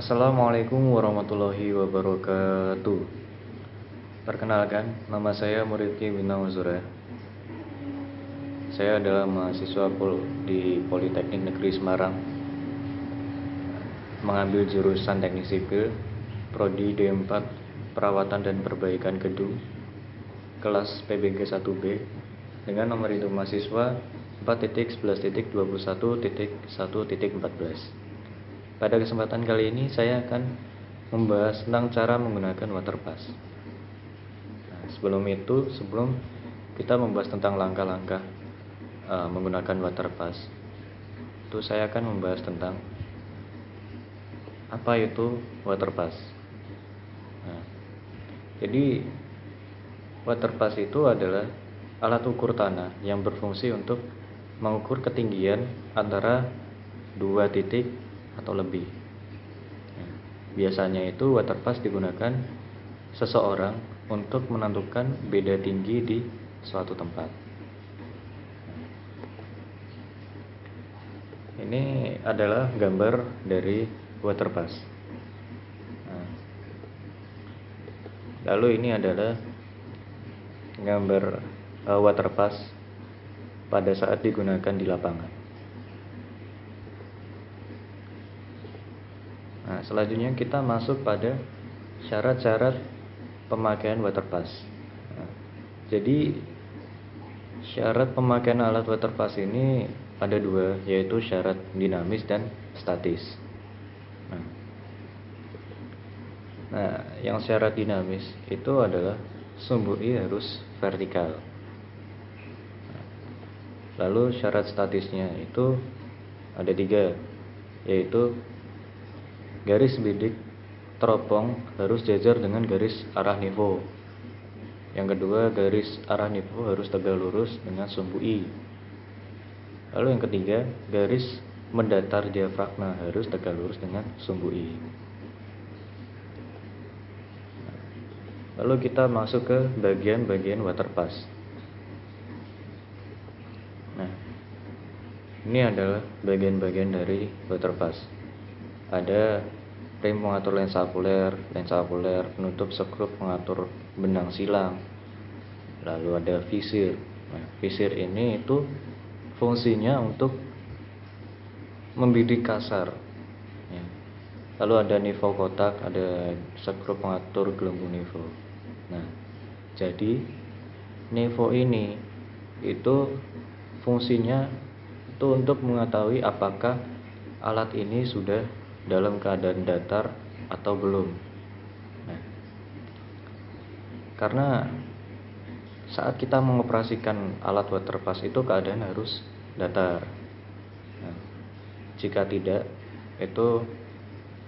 Assalamualaikum warahmatullahi wabarakatuh. Perkenalkan, nama saya Muridki Bina Uzura. Saya adalah mahasiswa di Politeknik Negeri Semarang, mengambil jurusan Teknik Sipil, Prodi D4, Perawatan dan Perbaikan Gedung, kelas PBG 1B, dengan nomor induk mahasiswa 4.11.21.1.14. Pada kesempatan kali ini saya akan membahas tentang cara menggunakan waterpass. Sebelum kita membahas tentang langkah-langkah menggunakan waterpass, itu saya akan membahas tentang apa itu waterpass. Jadi waterpass itu adalah alat ukur tanah yang berfungsi untuk mengukur ketinggian antara dua titik atau lebih. Biasanya itu waterpass digunakan seseorang untuk menentukan beda tinggi di suatu tempat. Ini adalah gambar dari waterpass. Lalu ini adalah gambar waterpass pada saat digunakan di lapangan. Selanjutnya kita masuk pada syarat-syarat pemakaian waterpass. Jadi syarat pemakaian alat waterpass ini ada dua, yaitu syarat dinamis dan statis. Yang syarat dinamis itu adalah sumbu I harus vertikal. Lalu syarat statisnya itu ada tiga, yaitu garis bidik teropong harus jajar dengan garis arah nivå. Yang kedua, garis arah nivå harus tegak lurus dengan sumbu I. Lalu yang ketiga, garis mendatar diafragma harus tegak lurus dengan sumbu I. Lalu kita masuk ke bagian-bagian waterpass. Ini adalah bagian-bagian dari waterpass. Ada rim pengatur lensa okuler, penutup skrup pengatur benang silang. Lalu ada visir. Visir ini itu fungsinya untuk membidik kasar. Lalu ada nivå kotak, ada skrup pengatur gelembung nivå. Jadi nivå ini itu fungsinya itu untuk mengetahui apakah alat ini sudah dalam keadaan datar atau belum. Karena saat kita mengoperasikan alat waterpass itu keadaan harus datar. Jika tidak, itu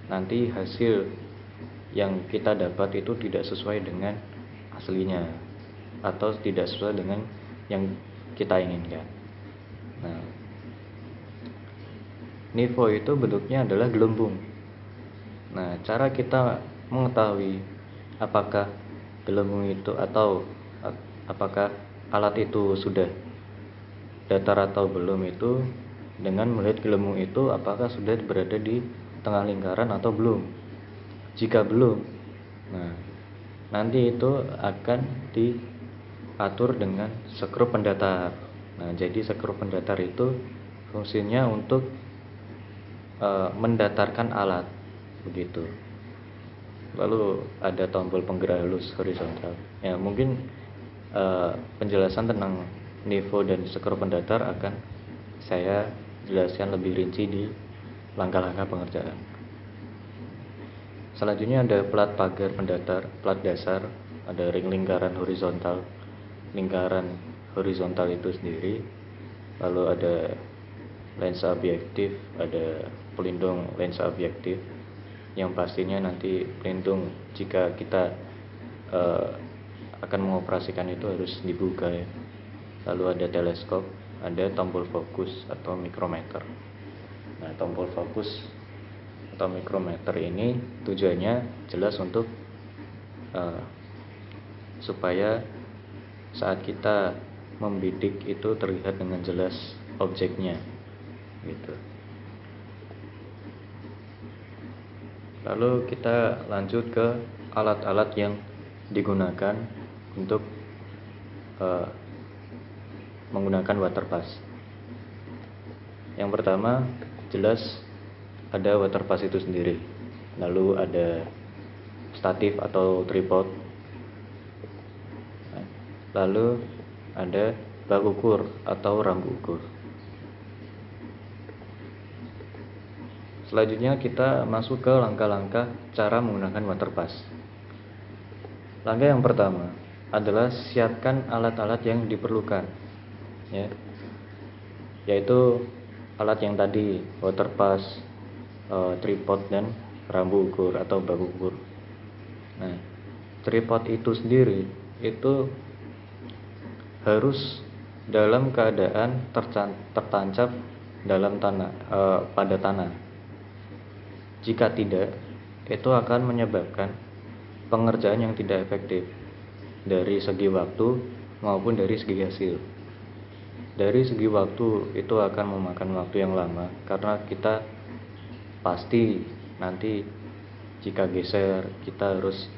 nanti hasil yang kita dapat itu tidak sesuai dengan aslinya atau tidak sesuai dengan yang kita inginkan. Nivå itu bentuknya adalah gelembung. Cara kita mengetahui apakah gelembung itu atau apakah alat itu sudah datar atau belum itu dengan melihat gelembung itu apakah sudah berada di tengah lingkaran atau belum. Jika belum, nanti itu akan diatur dengan skrup pendatar. Jadi skrup pendatar itu fungsinya untuk mendatarkan alat, begitu. Lalu ada tombol penggerak halus horizontal. Mungkin penjelasan tentang nivå dan skrup pendatar akan saya jelaskan lebih rinci di langkah-langkah pengerjaan. Selanjutnya ada plat pagar pendatar, plat dasar, ada ring lingkaran horizontal, lingkaran horizontal itu sendiri. Lalu ada lensa objektif, ada pelindung lensa objektif yang pastinya nanti pelindung jika kita akan mengoperasikan itu harus dibuka ya. Lalu ada teleskop, ada tombol fokus atau mikrometer. Tombol fokus atau mikrometer ini tujuannya jelas untuk supaya saat kita membidik itu terlihat dengan jelas objeknya, gitu. Lalu kita lanjut ke alat-alat yang digunakan untuk menggunakan water pass. Yang pertama, jelas ada water pass itu sendiri. Lalu ada statif atau tripod. Lalu ada bak ukur atau rambu ukur. Selanjutnya kita masuk ke langkah-langkah cara menggunakan water pass. Langkah yang pertama adalah siapkan alat-alat yang diperlukan, ya, yaitu alat yang tadi, water pass, tripod dan rambu ukur atau bak ukur. Nah, tripod itu sendiri itu harus dalam keadaan tertancap dalam tanah, pada tanah. Jika tidak, itu akan menyebabkan pengerjaan yang tidak efektif dari segi waktu maupun dari segi hasil. Dari segi waktu itu akan memakan waktu yang lama karena kita pasti nanti jika geser kita harus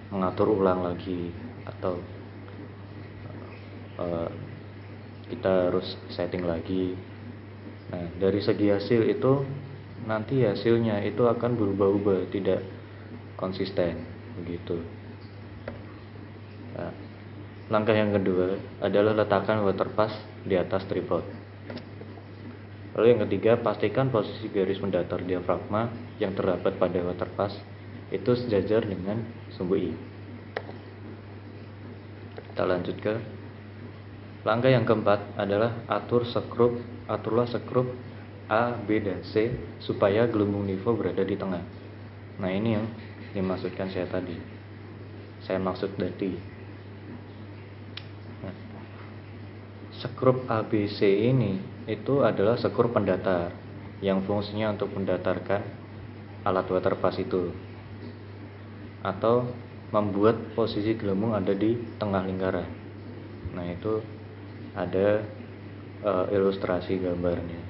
mengatur ulang lagi atau kita harus setting lagi. Nah, dari segi hasil itu nanti hasilnya itu akan berubah-ubah, tidak konsisten begitu. Nah, langkah yang kedua adalah letakkan water pass di atas tripod. Lalu yang ketiga, pastikan posisi garis mendatar diafragma yang terdapat pada water pass itu sejajar dengan sumbu I. Kita lanjut ke langkah yang keempat adalah aturlah skrup A, B, dan C supaya gelembung nifo berada di tengah. Nah, ini yang dimaksudkan saya tadi. Saya maksud tadi. Nah, skrup A, B, C ini itu adalah skrup pendatar yang fungsinya untuk mendatarkan alat water pass itu atau membuat posisi gelembung ada di tengah lingkaran. Nah, itu ada ilustrasi gambarnya.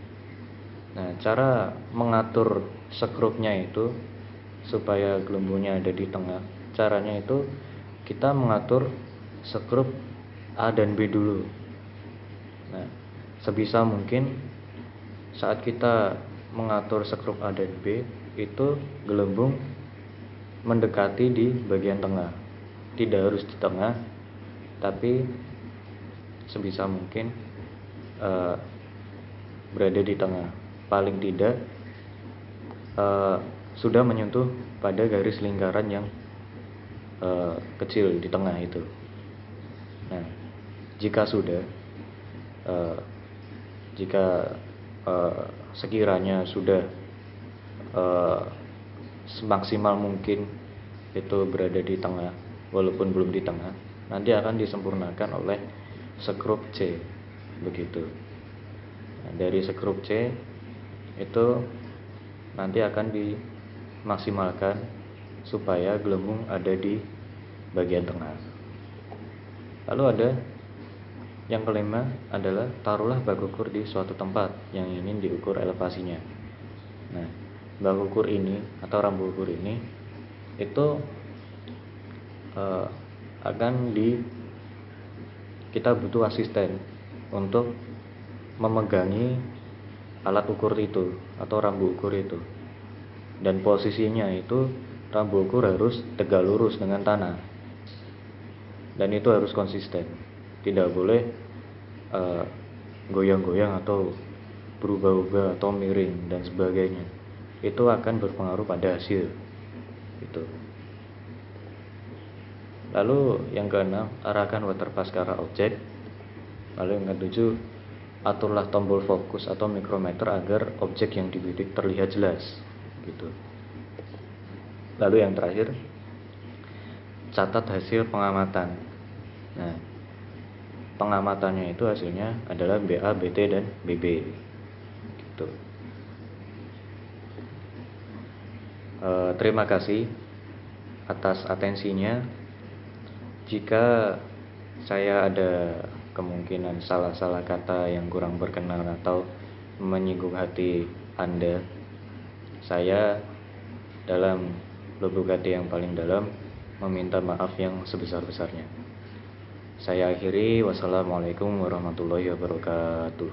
Nah, cara mengatur skrupnya itu supaya gelembungnya ada di tengah, caranya itu kita mengatur skrup A dan B dulu. Nah, sebisa mungkin saat kita mengatur skrup A dan B itu gelembung mendekati di bagian tengah. Tidak harus di tengah, tapi sebisa mungkin berada di tengah. Paling tidak sudah menyentuh pada garis lingkaran yang kecil di tengah itu. Nah, jika sudah, jika sekiranya sudah semaksimal mungkin itu berada di tengah, walaupun belum di tengah, nanti akan disempurnakan oleh skrup C, begitu. Nah, dari skrup C itu nanti akan dimaksimalkan supaya gelembung ada di bagian tengah. Lalu ada yang kelima adalah taruhlah bak ukur di suatu tempat yang ingin diukur elevasinya. Nah, bak ukur ini atau rambu ukur ini itu kita butuh asisten untuk memegangi alat ukur itu atau rambu ukur itu, dan posisinya itu rambu ukur harus tegak lurus dengan tanah, dan itu harus konsisten, tidak boleh goyang-goyang atau berubah-ubah atau miring dan sebagainya. Itu akan berpengaruh pada hasil itu. Lalu yang keenam, arahkan water pass ke arah objek. Lalu yang ketujuh, aturlah tombol fokus atau mikrometer agar objek yang dibidik terlihat jelas, gitu. Lalu yang terakhir, catat hasil pengamatan. Nah, pengamatannya itu hasilnya adalah BA, BT, dan BB, gitu. Terima kasih atas atensinya. Jika saya ada kemungkinan salah-salah kata yang kurang berkenan atau menyinggung hati Anda, saya dalam lubuk hati yang paling dalam meminta maaf yang sebesar-besarnya. Saya akhiri, wassalamualaikum warahmatullahi wabarakatuh.